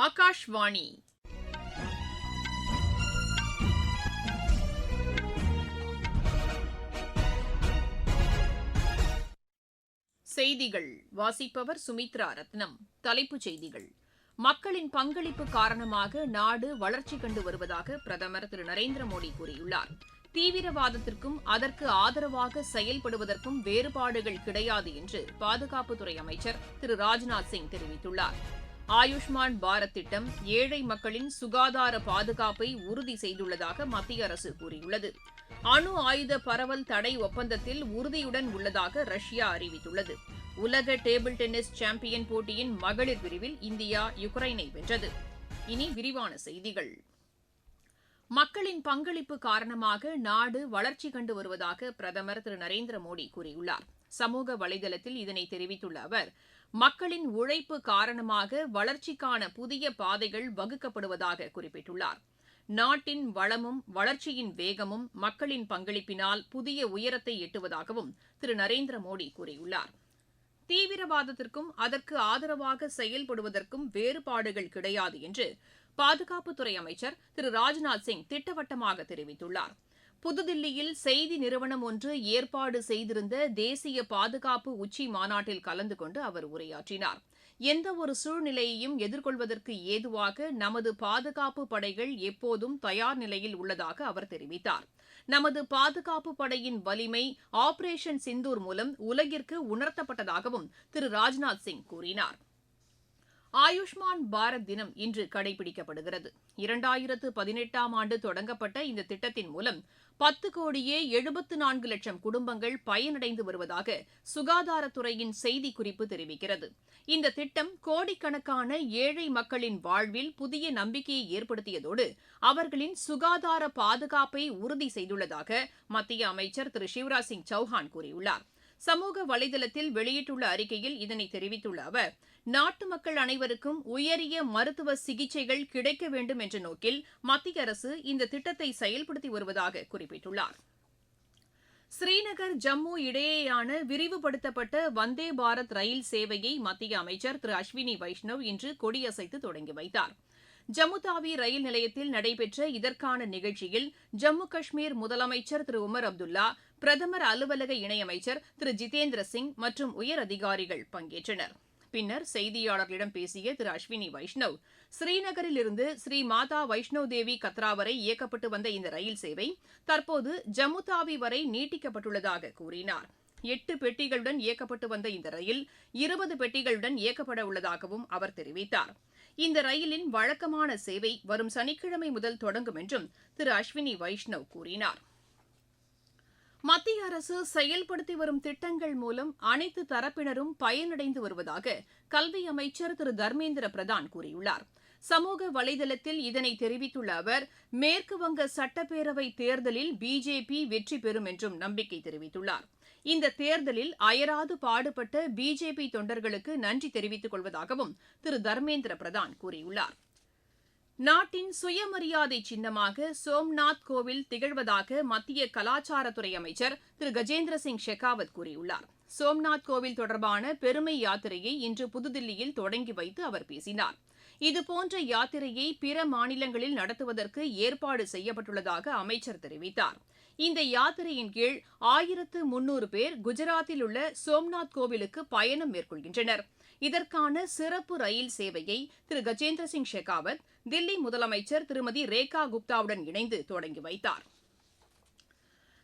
ஆகாஷ்வாணி. செய்திகள் வாசிப்பவர் சுமித்ரா ரத்னம். தலைப்புச் செய்திகள்: மக்களின் பங்களிப்பு காரணமாக நாடு வளர்ச்சி கண்டு வருவதாக பிரதமர் திரு நரேந்திர மோடி கூறியுள்ளார். தீவிரவாதத்திற்கும் அதற்கு ஆதரவாக செயல்படுவதற்கும் வேறுபாடுகள் கிடையாது என்று பாதுகாப்புத்துறை அமைச்சர் திரு ராஜ்நாத் சிங் தெரிவித்துள்ளார். ஆயுஷ்மான் பாரத் திட்டம் ஏழை மக்களின் சுகாதார பாதுகாப்பை உறுதி செய்துள்ளதாக மத்திய அரசு கூறியுள்ளது. அணு ஆயுத பரவல் தடை ஒப்பந்தத்தில் உறுதியுடன் உள்ளதாக ரஷ்யா அறிவித்துள்ளது. உலக டேபிள் டென்னிஸ் சாம்பியன் போட்டியின் மகளிர் பிரிவில் இந்தியா யுக்ரைனை வென்றது. இனி விரிவான செய்திகள். மக்களின் பங்களிப்பு காரணமாக நாடு வளர்ச்சி கண்டு வருவதாக பிரதமர் திரு நரேந்திர மோடி கூறியுள்ளார். சமூக வலைதளத்தில் இதனை தெரிவித்துள்ள அவர், மக்களின் உழைப்பு காரணமாக வளர்ச்சிக்கான புதிய பாதைகள் வகுக்கப்படுவதாக குறிப்பிட்டுள்ளார். நாட்டின் வளமும் வளர்ச்சியின் வேகமும் மக்களின் பங்களிப்பினால் புதிய உயரத்தை எட்டுவதாகவும் திரு நரேந்திர மோடி கூறியுள்ளார். தீவிரவாதத்திற்கும் அதற்கு ஆதரவாக செயல்படுவதற்கும் வேறுபாடுகள் கிடையாது என்று பாதுகாப்புத்துறை அமைச்சர் திரு ராஜ்நாத் சிங் திட்டவட்டமாக தெரிவித்துள்ளார். புதுதில்லியில் செய்தி நிறுவனம் ஒன்று ஏற்பாடு செய்திருந்த தேசிய பாதுகாப்பு உச்சி மாநாட்டில் கலந்து கொண்டு அவர் உரையாற்றினார். எந்தவொரு சூழ்நிலையையும் எதிர்கொள்வதற்கு ஏதுவாக நமது பாதுகாப்பு படைகள் எப்போதும் தயார் நிலையில் உள்ளதாக அவர் தெரிவித்தார். நமது பாதுகாப்பு படையின் வலிமை ஆபரேஷன் சிந்தூர் மூலம் உலகிற்கு உணர்த்தப்பட்டதாகவும் திரு ராஜ்நாத் சிங் கூறினார். ஆயுஷ்மான் பாரத் தினம் இன்று கடைபிடிக்கப்படுகிறது. 2018ஆம் ஆண்டு தொடங்கப்பட்ட இந்த திட்டத்தின் மூலம் 10,74,00,000 குடும்பங்கள் பயனடைந்து வருவதாக சுகாதாரத்துறையின் செய்திக்குறிப்பு தெரிவிக்கிறது. இந்த திட்டம் கோடிக்கணக்கான ஏழை மக்களின் வாழ்வில் புதிய நம்பிக்கையை ஏற்படுத்தியதோடு அவர்களின் சுகாதார பாதுகாப்பை உறுதி செய்துள்ளதாக மத்திய அமைச்சர் திரு சிவராஜ் சிங் சௌஹான் கூறியுள்ளார். சமூக வலைதளத்தில் வெளியிட்டுள்ள அறிக்கையில் இதனை தெரிவித்துள்ள அவர், நாட்டு மக்கள் அனைவருக்கும் உயரிய மருத்துவ சிகிச்சைகள் கிடைக்க வேண்டும் என்ற நோக்கில் மத்திய அரசு இந்த திட்டத்தை செயல்படுத்தி வருவதாக குறிப்பிட்டுள்ளார். ஸ்ரீநகர் ஜம்மு இடையேயான விரிவுபடுத்தப்பட்ட வந்தே பாரத் ரயில் சேவையை மத்திய அமைச்சர் திரு அஸ்வினி வைஷ்ணவ் இன்று கொடியசைத்து தொடங்கி வைத்தார். ஜம்மு தாவி ரயில் நிலையத்தில் நடைபெற்ற இதற்கான நிகழ்ச்சியில் ஜம்மு காஷ்மீர் முதலமைச்சர் திரு உமர் அப்துல்லா, பிரதமர் அலுவலக இணையமைச்சர் திரு ஜிதேந்திர சிங் மற்றும் உயரதிகாரிகள் பங்கேற்றனர். பின்னர் செய்தியாளர்களிடம் பேசிய திரு அஸ்வினி வைஷ்ணவ், ஸ்ரீநகரில் இருந்து ஸ்ரீ மாதா வைஷ்ணவ் தேவி கத்ரா வரை இயக்கப்பட்டு வந்த இந்த ரயில் சேவை தற்போது ஜம்மு தாவி வரை நீட்டிக்கப்பட்டுள்ளதாக கூறினார். 8 பெட்டிகளுடன் இயக்கப்பட்டு வந்த இந்த ரயில் 20 பெட்டிகளுடன் இயக்கப்பட உள்ளதாகவும் அவர் தெரிவித்தார். இந்த ரயிலின் வழக்கமான சேவை வரும் சனிக்கிழமை முதல் தொடங்கும் என்றும் திரு அஸ்வினி வைஷ்ணவ் கூறினார். மத்திய அரசு செயல்படுத்தி வரும் திட்டங்கள் மூலம் அனைத்து தரப்பினரும் பயனடைந்து வருவதாக கல்வி அமைச்சர் திரு தர்மேந்திர பிரதான் கூறியுள்ளார். சமூக வலைதளத்தில் இதனை தெரிவித்துள்ள அவர், மேற்குவங்க சட்டப்பேரவை தேர்தலில் பிஜேபி வெற்றி பெறும் என்றும் நம்பிக்கை தெரிவித்துள்ளார். இந்த தேர்தலில் அயராது பாடுபட்ட பிஜேபி தொண்டர்களுக்கு நன்றி தெரிவித்துக் கொள்வதாகவும் திரு தர்மேந்திர பிரதான் கூறியுள்ளார். நாட்டின் சுயமரியாதை சின்னமாக சோம்நாத் கோவில் திகழ்வதாக மத்திய கலாச்சாரத்துறை அமைச்சர் திரு கஜேந்திர சிங் ஷெகாவத் கூறியுள்ளார். சோம்நாத் கோவில் தொடர்பான பெருமை யாத்திரையை இன்று புதுதில்லியில் தொடங்கி வைத்து அவர் பேசினார். இதுபோன்ற யாத்திரையை பிற மாநிலங்களில் நடத்துவதற்கு ஏற்பாடு செய்யப்பட்டுள்ளதாக அமைச்சர் தெரிவித்தார். இந்த யாத்திரையின் கீழ் 1300 பேர் குஜராத்தில் உள்ள சோம்நாத் கோவிலுக்கு பயணம் மேற்கொள்கின்றனர். இதற்கான சிறப்பு ரயில் சேவையை திரு கஜேந்திர சிங் ஷெகாவத் தில்லி முதலமைச்சர் திருமதி ரேகா குப்தாவுடன் இணைந்து தொடங்கி வைத்தார்.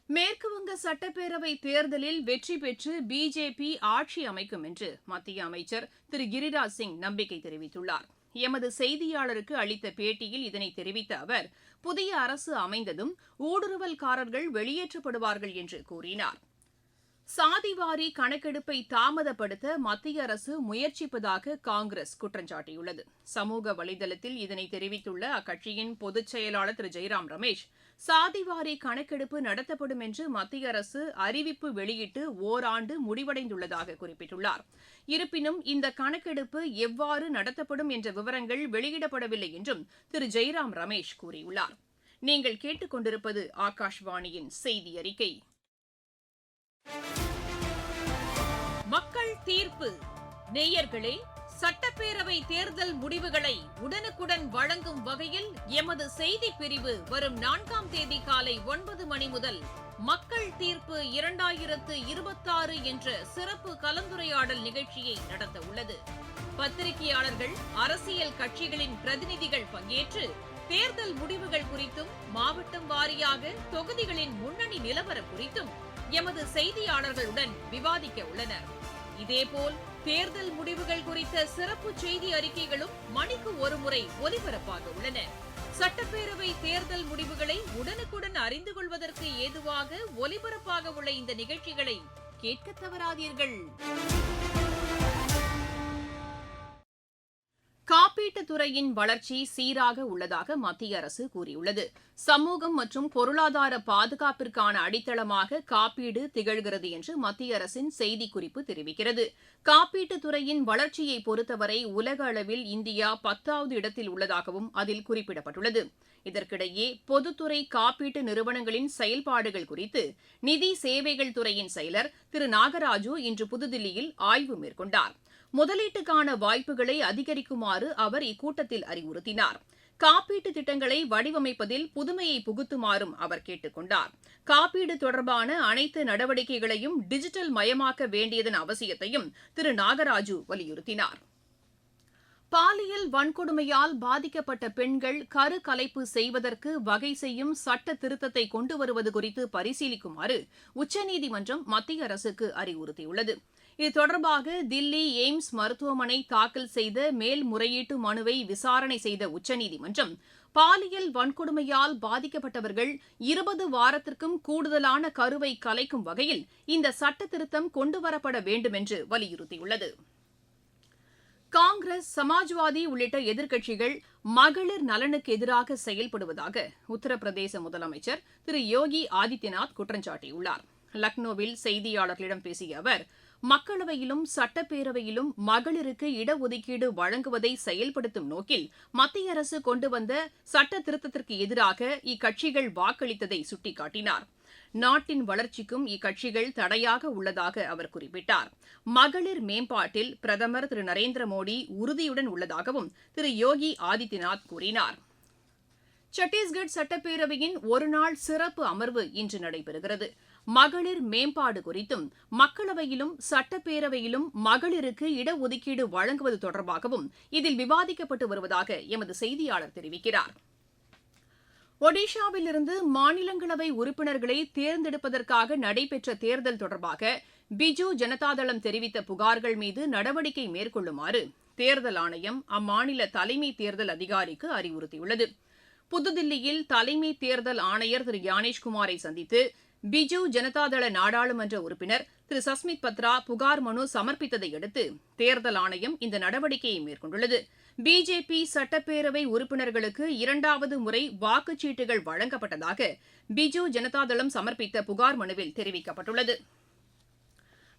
மேற்குவங்க சட்டப்பேரவை தேர்தலில் வெற்றி பெற்று பிஜேபி ஆட்சி அமைக்கும் என்று மத்திய அமைச்சர் திரு கிரிராஜ் சிங் நம்பிக்கை தெரிவித்துள்ளார். எமது செய்தியாளருக்கு அளித்த பேட்டியில் இதனை தெரிவித்த அவர், புதிய அரசு அமைந்ததும் ஊடுருவல்காரர்கள் வெளியேற்றப்படுவார்கள் என்று கூறினார். சாதிவாரி கணக்கெடுப்பை தாமதப்படுத்த மத்திய அரசு முயற்சிப்பதாக காங்கிரஸ் குற்றம் சாட்டியுள்ளது. சமூக வலைதளத்தில் இதனை தெரிவித்துள்ள அக்கட்சியின் பொதுச் செயலாளர் திரு ஜெய்ராம் ரமேஷ், சாதிவாரி கணக்கெடுப்பு நடத்தப்படும் என்று மத்திய அரசு அறிவிப்பு வெளியிட்டு ஓராண்டு முடிவடைந்துள்ளதாக குறிப்பிட்டுள்ளார். இருப்பினும் இந்த கணக்கெடுப்பு எவ்வாறு நடத்தப்படும் என்ற விவரங்கள் வெளியிடப்படவில்லை என்றும் திரு ஜெய்ராம் ரமேஷ் கூறியுள்ளார். நீங்கள் கேட்டுக்கொண்டிருப்பது ஆகாஷ்வாணியின் செய்தி அறிக்கை. மக்கள் தீர்ப்பு. நேயர்களே, சட்டப்பேரவை தேர்தல் முடிவுகளை உடனுக்குடன் வழங்கும் வகையில் எமது செய்திப் பிரிவு வரும் 4ஆம் தேதி காலை 9 மணி முதல் மக்கள் தீர்ப்பு 2026 என்ற சிறப்பு கலந்துரையாடல் நிகழ்ச்சியை நடத்த உள்ளது. பத்திரிகையாளர்கள், அரசியல் கட்சிகளின் பிரதிநிதிகள் பங்கேற்று தேர்தல் முடிவுகள் குறித்தும், மாவட்டம் வாரியாக தொகுதிகளின் முன்னணி நிலவரம் குறித்தும் எமது செய்தியாளர்களுடன் விவாதிக்க உள்ளனர். இதேபோல் தேர்தல் முடிவுகள் குறித்த சிறப்பு செய்தி அறிக்கைகளும் மணிக்கு ஒருமுறை ஒலிபரப்பாக உள்ளன. சட்டப்பேரவை தேர்தல் முடிவுகளை உடனுக்குடன் அறிந்து கொள்வதற்கு ஏதுவாக ஒலிபரப்பாக உள்ள இந்த நிகழ்ச்சிகளை கேட்க தவறாதீர்கள். காப்பீட்டுத் துறையின் வளர்ச்சி சீராக உள்ளதாக மத்திய அரசு கூறியுள்ளது. சமூகம் மற்றும் பொருளாதார பாதுகாப்பிற்கான அடித்தளமாக காப்பீடு திகழ்கிறது என்று மத்திய அரசின் செய்திக்குறிப்பு தெரிவிக்கிறது. காப்பீட்டுத் துறையின் வளர்ச்சியை பொறுத்தவரை உலக அளவில் இந்தியா 10வது இடத்தில் உள்ளதாகவும் அதில் குறிப்பிடப்பட்டுள்ளது. இதற்கிடையே பொதுத்துறை காப்பீட்டு நிறுவனங்களின் செயல்பாடுகள் குறித்து நிதி சேவைகள் துறையின் செயலர் திரு நாகராஜு இன்று புதுதில்லியில் ஆய்வு மேற்கொண்டார். முதலீட்டுக்கான வாய்ப்புகளை அதிகரிக்குமாறு அவர் இக்கூட்டத்தில் அறிவுறுத்தினார். காப்பீட்டு திட்டங்களை வடிவமைப்பதில் புதுமையை புகுத்துமாறும் அவர் கேட்டுக் கொண்டார். காப்பீடு தொடர்பான அனைத்து நடவடிக்கைகளையும் டிஜிட்டல் மயமாக்க வேண்டியதன் அவசியத்தையும் திரு நாகராஜு வலியுறுத்தினார். பாலியல் வன்கொடுமையால் பாதிக்கப்பட்ட பெண்கள் கருக்கலைப்பு செய்வதற்கு வகை செய்யும் சட்ட திருத்தத்தை கொண்டு வருவது குறித்து பரிசீலிக்குமாறு உச்சநீதிமன்றம் மத்திய அரசுக்கு அறிவுறுத்தியுள்ளது. இது தொடர்பாக தில்லி எய்ம்ஸ் மருத்துவமனை தாக்கல் செய்த மேல்முறையீட்டு மனுவை விசாரணை செய்த உச்சநீதிமன்றம் பாலியல் வன்கொடுமையால் பாதிக்கப்பட்டவர்கள் 20 வாரத்திற்கும் கூடுதலான கருவை கலைக்கும் வகையில் இந்த சட்ட திருத்தம் கொண்டுவரப்பட வேண்டும் என்று வலியுறுத்தியுள்ளது. காங்கிரஸ், சமாஜ்வாதி உள்ளிட்ட எதிர்க்கட்சிகள் மகளிர் நலனுக்கு எதிராக செயல்படுவதாக உத்தரப்பிரதேச முதலமைச்சர் திரு யோகி ஆதித்யநாத் குற்றம் சாட்டியுள்ளார். லக்னோவில் செய்தியாளர்களிடம் பேசிய அவர், மக்களவையிலும் சட்டப்பேரவையிலும் மகளிருக்கு இடஒதுக்கீடு வழங்குவதை செயல்படுத்தும் நோக்கில் மத்திய அரசு கொண்டு வந்த சட்ட திருத்தத்திற்கு எதிராக இக்கட்சிகள் வாக்களித்ததை சுட்டிக்காட்டினார். நாட்டின் வளர்ச்சிக்கும் இக்கட்சிகள் தடையாக உள்ளதாக அவர் குறிப்பிட்டார். மகளிர் மேம்பாட்டில் பிரதமர் திரு நரேந்திர மோடி உறுதியுடன் உள்ளதாகவும் திரு யோகி ஆதித்யநாத் கூறினார். சத்தீஸ்கட் சட்டப்பேரவையின் ஒருநாள் சிறப்பு அமர்வு இன்று நடைபெறுகிறது. மகளிர் மேம்பாடு குறித்தும் மக்களவையிலும் சட்டப்பேரவையிலும் மகளிருக்கு இடஒதுக்கீடு வழங்குவது தொடர்பாகவும் இதில் விவாதிக்கப்பட்டு வருவதாக எமது செய்தியாளர் தெரிவிக்கிறார். ஒடிஷாவிலிருந்து மாநிலங்களவை உறுப்பினர்களை தேர்ந்தெடுப்பதற்காக நடைபெற்ற தேர்தல் தொடர்பாக பிஜு ஜனதாதளம் தெரிவித்த புகார்கள் மீது நடவடிக்கை மேற்கொள்ளுமாறு தேர்தல் ஆணையம் அம்மாநில தலைமை தேர்தல் அதிகாரிக்கு அறிவுறுத்தியுள்ளது. புதுதில்லியில் தலைமை தேர்தல் ஆணையர் திரு ஞானேஷ்குமாரை சந்தித்து பிஜு ஜனதாதள நாடாளுமன்ற உறுப்பினர் திரு சஸ்மித் பத்ரா புகார் மனு சமர்ப்பித்ததை அடுத்து தேர்தல் ஆணையம் இந்த நடவடிக்கையை மேற்கொண்டுள்ளது. பிஜேபி சட்டப்பேரவை உறுப்பினர்களுக்கு 2வது முறை வாக்குச்சீட்டுகள் வழங்கப்பட்டதாக பிஜு ஜனதாதளம் சமர்ப்பித்த புகார் மனுவில் தெரிவிக்கப்பட்டுள்ளது.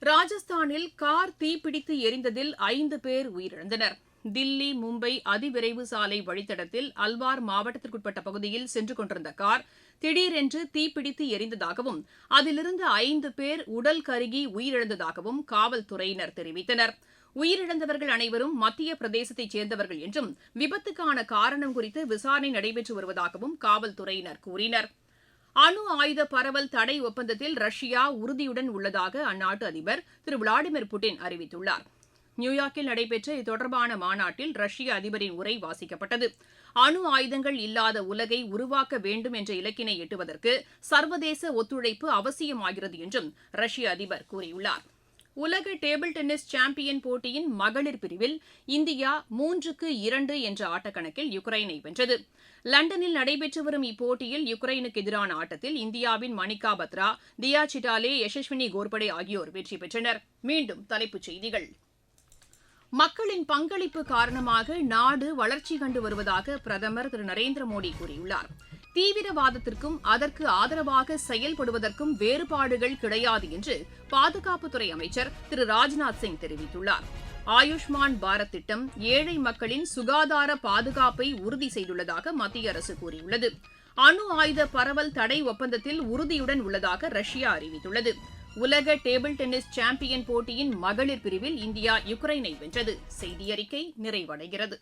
ராஜஸ்தானில் கார் தீப்பிடித்து எரிந்ததில் 5 பேர் உயிரிழந்தனர். தில்லி, மும்பை அதிவிரைவு சாலை வழித்தடத்தில் அல்வார் மாவட்டத்திற்குட்பட்ட பகுதியில் சென்று கொண்டிருந்த கார் திடீரென்று தீப்பிடித்து எரிந்ததாகவும் அதிலிருந்து 5 பேர் உடல் கருகி உயிரிழந்ததாகவும் காவல்துறையினர் தெரிவித்தனர். உயிரிழந்தவர்கள் அனைவரும் மத்திய பிரதேசத்தைச் சேர்ந்தவர்கள் என்றும் விபத்துக்கான காரணம் குறித்து விசாரணை நடைபெற்று வருவதாகவும் காவல்துறையினர் கூறினர். அணு ஆயுத பரவல் தடை ஒப்பந்தத்தில் ரஷ்யா உறுதியுடன் உள்ளதாக அந்நாட்டு அதிபர் திரு விளாடிமிர் புட்டின் அறிவித்துள்ளார். நியூயார்க்கில் நடைபெற்ற இது தொடர்பான மாநாட்டில் ரஷ்ய அதிபரின் உரை வாசிக்கப்பட்டது. அணு ஆயுதங்கள் இல்லாத உலகை உருவாக்க வேண்டும் என்ற இலக்கினை எட்டுவதற்கு சர்வதேச ஒத்துழைப்பு அவசியமாகிறது என்றும் ரஷ்ய அதிபர் கூறியுள்ளார். உலக டேபிள் டென்னிஸ் சாம்பியன் போட்டியின் மகளிர் பிரிவில் இந்தியா 3-2 என்ற ஆட்டக்கணக்கில் யுக்ரைனை வென்றது. லண்டனில் நடைபெற்று வரும் இப்போட்டியில் யுக்ரைனுக்கு எதிரான ஆட்டத்தில் இந்தியாவின் மணிகா பத்ரா, தியா சிட்டாலே, யசஸ்வினி கோர்படே ஆகியோர் வெற்றி பெற்றனர். மீண்டும் தலைப்புச் செய்திகள். மக்களின் பங்களிப்பு காரணமாக நாடு வளர்ச்சி கண்டு வருவதாக பிரதமர் திரு நரேந்திர மோடி கூறியுள்ளார். தீவிரவாதத்திற்கும் அதற்கு ஆதரவாக செயல்படுவதற்கும் வேறுபாடுகள் கிடையாது என்று பாதுகாப்புத்துறை அமைச்சர் திரு ராஜ்நாத் சிங் தெரிவித்துள்ளார். ஆயுஷ்மான் பாரத் திட்டம் ஏழை மக்களின் சுகாதார பாதுகாப்பை உறுதி செய்துள்ளதாக மத்திய அரசு கூறியுள்ளது. அணு ஆயுத பரவல் தடை ஒப்பந்தத்தில் உறுதியுடன் உள்ளதாக ரஷ்யா அறிவித்துள்ளது. உலக டேபிள் டென்னிஸ் சாம்பியன் போட்டியின் மகளிர் பிரிவில் இந்தியா யுக்ரைனை வென்றது. செய்தியறிக்கை நிறைவடைகிறது.